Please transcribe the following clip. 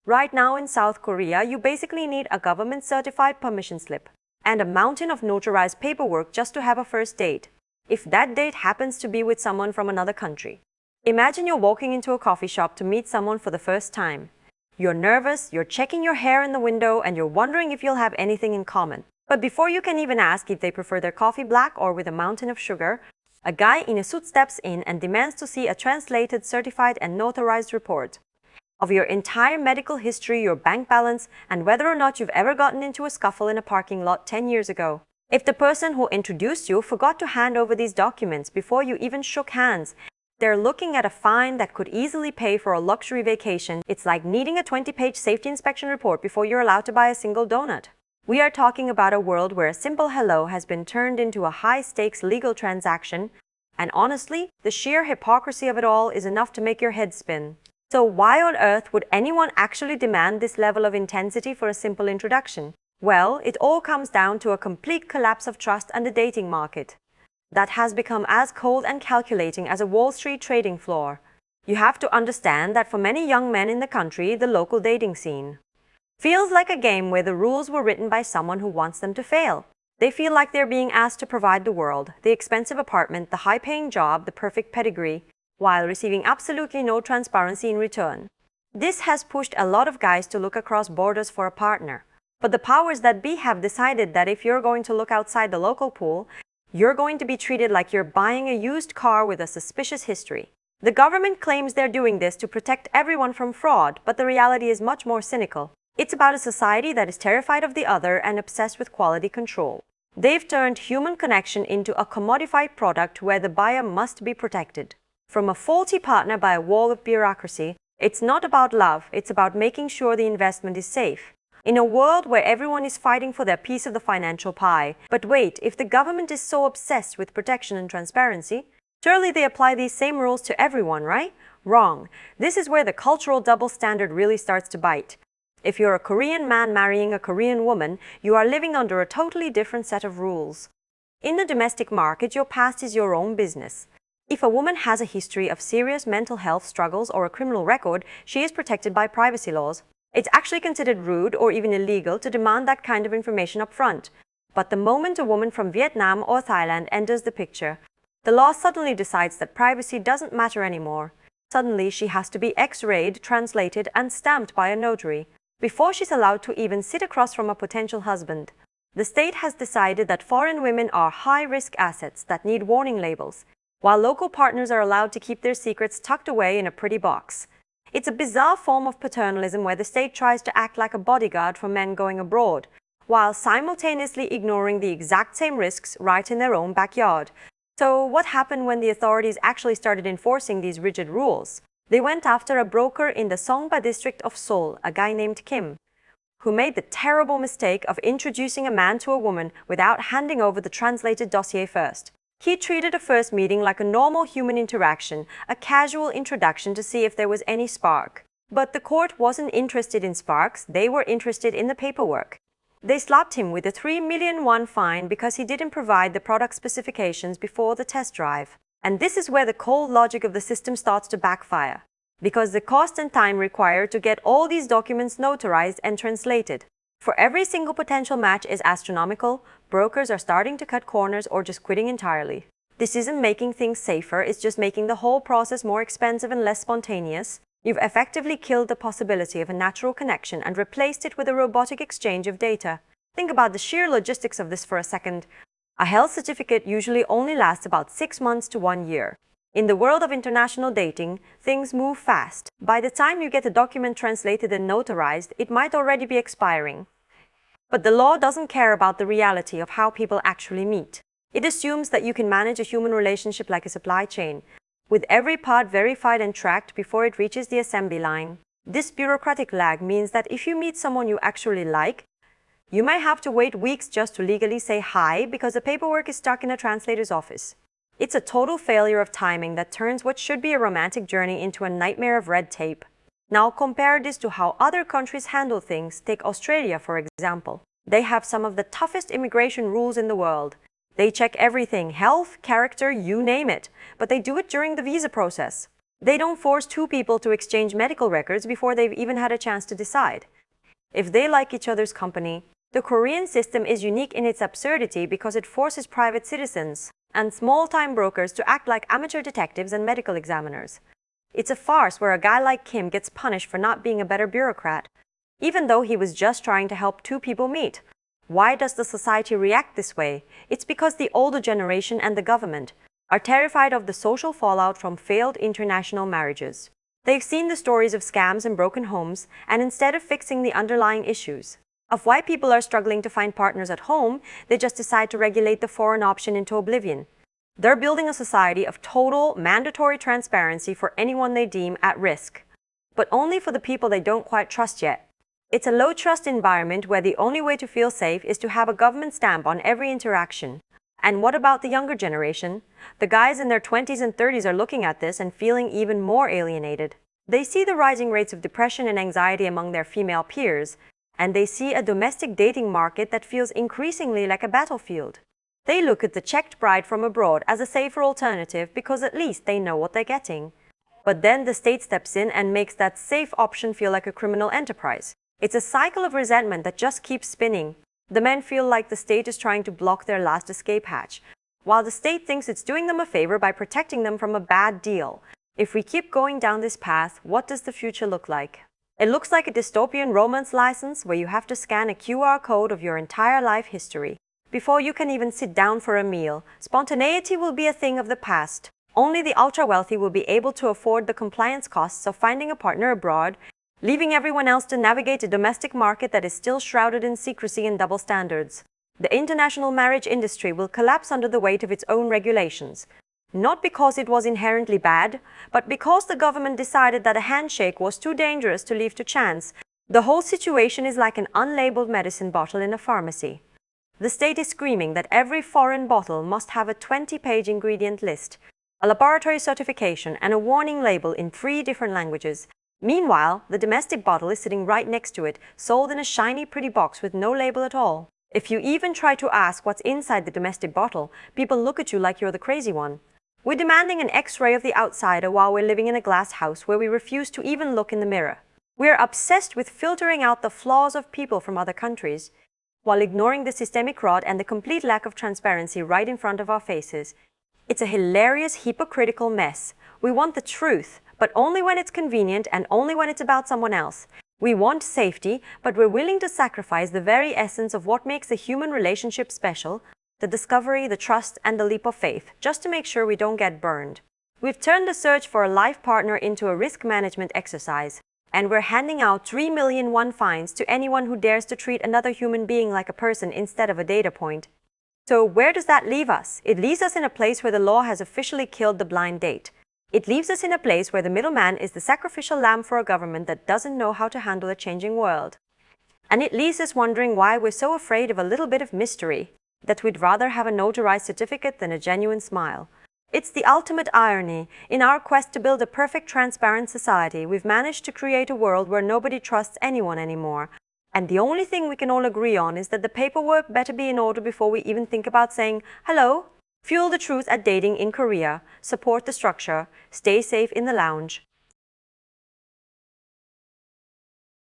Right now in South Korea, you basically need a government-certified permission slip and a mountain of notarized paperwork just to have a first date, if that date happens to be with someone from another country. Imagine you're walking into a coffee shop to meet someone for the first time. You're nervous, you're checking your hair in the window, and you're wondering if you'll have anything in common. But before you can even ask if they prefer their coffee black or with a mountain of sugar, a guy in a suit steps in and demands to see a translated, certified, and notarized report of your entire medical history, your bank balance, and whether or not you've ever gotten into a scuffle in a parking lot 10 years ago. If the person who introduced you forgot to hand over these documents before you even shook hands, they're looking at a fine that could easily pay for a luxury vacation. It's like needing a 20-page safety inspection report before you're allowed to buy a single donut. We are talking about a world where a simple hello has been turned into a high-stakes legal transaction, and honestly, the sheer hypocrisy of it all is enough to make your head spin. So why on earth would anyone actually demand this level of intensity for a simple introduction? Well, it all comes down to a complete collapse of trust and the dating market that has become as cold and calculating as a Wall Street trading floor. You have to understand that for many young men in the country, the local dating scene feels like a game where the rules were written by someone who wants them to fail. They feel like they're being asked to provide the world, the expensive apartment, the high-paying job, the perfect pedigree, while receiving absolutely no transparency in return. This has pushed a lot of guys to look across borders for a partner. But the powers that be have decided that if you're going to look outside the local pool, you're going to be treated like you're buying a used car with a suspicious history. The government claims they're doing this to protect everyone from fraud, but the reality is much more cynical. It's about a society that is terrified of the other and obsessed with quality control. They've turned human connection into a commodified product where the buyer must be protected from a faulty partner by a wall of bureaucracy. It's not about love, it's about making sure the investment is safe. In a world where everyone is fighting for their piece of the financial pie. But wait, if the government is so obsessed with protection and transparency, surely they apply these same rules to everyone, right? Wrong. This is where the cultural double standard really starts to bite. If you're a Korean man marrying a Korean woman, you are living under a totally different set of rules. In the domestic market, your past is your own business. If a woman has a history of serious mental health struggles or a criminal record, she is protected by privacy laws. It's actually considered rude or even illegal to demand that kind of information up front. But the moment a woman from Vietnam or Thailand enters the picture, the law suddenly decides that privacy doesn't matter anymore. Suddenly, she has to be X-rayed, translated, and stamped by a notary before she's allowed to even sit across from a potential husband. The state has decided that foreign women are high-risk assets that need warning labels, while local partners are allowed to keep their secrets tucked away in a pretty box. It's a bizarre form of paternalism where the state tries to act like a bodyguard for men going abroad, while simultaneously ignoring the exact same risks right in their own backyard. So what happened when the authorities actually started enforcing these rigid rules? They went after a broker in the Songpa district of Seoul, a guy named Kim, who made the terrible mistake of introducing a man to a woman without handing over the translated dossier first. He treated a first meeting like a normal human interaction, a casual introduction to see if there was any spark. But the court wasn't interested in sparks, they were interested in the paperwork. They slapped him with a 3 million won fine because he didn't provide the product specifications before the test drive. And this is where the cold logic of the system starts to backfire, because the cost and time required to get all these documents notarized and translated for every single potential match is astronomical. Brokers are starting to cut corners or just quitting entirely. This isn't making things safer, it's just making the whole process more expensive and less spontaneous. You've effectively killed the possibility of a natural connection and replaced it with a robotic exchange of data. Think about the sheer logistics of this for a second. A health certificate usually only lasts about 6 months to 1 year. In the world of international dating, things move fast. By the time you get a document translated and notarized, it might already be expiring. But the law doesn't care about the reality of how people actually meet. It assumes that you can manage a human relationship like a supply chain, with every part verified and tracked before it reaches the assembly line. This bureaucratic lag means that if you meet someone you actually like, you might have to wait weeks just to legally say hi because the paperwork is stuck in a translator's office. It's a total failure of timing that turns what should be a romantic journey into a nightmare of red tape. Now compare this to how other countries handle things. Take Australia, for example. They have some of the toughest immigration rules in the world. They check everything, health, character, you name it, but they do it during the visa process. They don't force two people to exchange medical records before they've even had a chance to decide if they like each other's company. The Korean system is unique in its absurdity because it forces private citizens and small-time brokers to act like amateur detectives and medical examiners. It's a farce where a guy like Kim gets punished for not being a better bureaucrat, even though he was just trying to help two people meet. Why does the society react this way? It's because the older generation and the government are terrified of the social fallout from failed international marriages. They've seen the stories of scams and broken homes, and instead of fixing the underlying issues of why people are struggling to find partners at home, they just decide to regulate the foreign option into oblivion. They're building a society of total, mandatory transparency for anyone they deem at risk, but only for the people they don't quite trust yet. It's a low-trust environment where the only way to feel safe is to have a government stamp on every interaction. And what about the younger generation? The guys in their 20s and 30s are looking at this and feeling even more alienated. They see the rising rates of depression and anxiety among their female peers, and they see a domestic dating market that feels increasingly like a battlefield. They look at the checked bride from abroad as a safer alternative because at least they know what they're getting. But then the state steps in and makes that safe option feel like a criminal enterprise. It's a cycle of resentment that just keeps spinning. The men feel like the state is trying to block their last escape hatch, while the state thinks it's doing them a favor by protecting them from a bad deal. If we keep going down this path, what does the future look like? It looks like a dystopian romance license where you have to scan a QR code of your entire life history before you can even sit down for a meal. Spontaneity will be a thing of the past. Only the ultra-wealthy will be able to afford the compliance costs of finding a partner abroad, leaving everyone else to navigate a domestic market that is still shrouded in secrecy and double standards. The international marriage industry will collapse under the weight of its own regulations, not because it was inherently bad, but because the government decided that a handshake was too dangerous to leave to chance. The whole situation is like an unlabeled medicine bottle in a pharmacy. The state is screaming that every foreign bottle must have a 20-page ingredient list, a laboratory certification, and a warning label in 3 different languages. Meanwhile, the domestic bottle is sitting right next to it, sold in a shiny, pretty box with no label at all. If you even try to ask what's inside the domestic bottle, people look at you like you're the crazy one. We're demanding an X-ray of the outsider while we're living in a glass house where we refuse to even look in the mirror. We're obsessed with filtering out the flaws of people from other countries, while ignoring the systemic rot and the complete lack of transparency right in front of our faces. It's a hilarious, hypocritical mess. We want the truth, but only when it's convenient and only when it's about someone else. We want safety, but we're willing to sacrifice the very essence of what makes a human relationship special, the discovery, the trust, and the leap of faith, just to make sure we don't get burned. We've turned the search for a life partner into a risk management exercise, and we're handing out 3 million won fines to anyone who dares to treat another human being like a person instead of a data point. So where does that leave us? It leaves us in a place where the law has officially killed the blind date. It leaves us in a place where the middleman is the sacrificial lamb for a government that doesn't know how to handle a changing world. And it leaves us wondering why we're so afraid of a little bit of mystery, that we'd rather have a notarized certificate than a genuine smile. It's the ultimate irony. In our quest to build a perfect, transparent society, we've managed to create a world where nobody trusts anyone anymore. And the only thing we can all agree on is that the paperwork better be in order before we even think about saying, hello. Fuel the truth at dating in Korea. Support the structure. Stay safe in the lounge.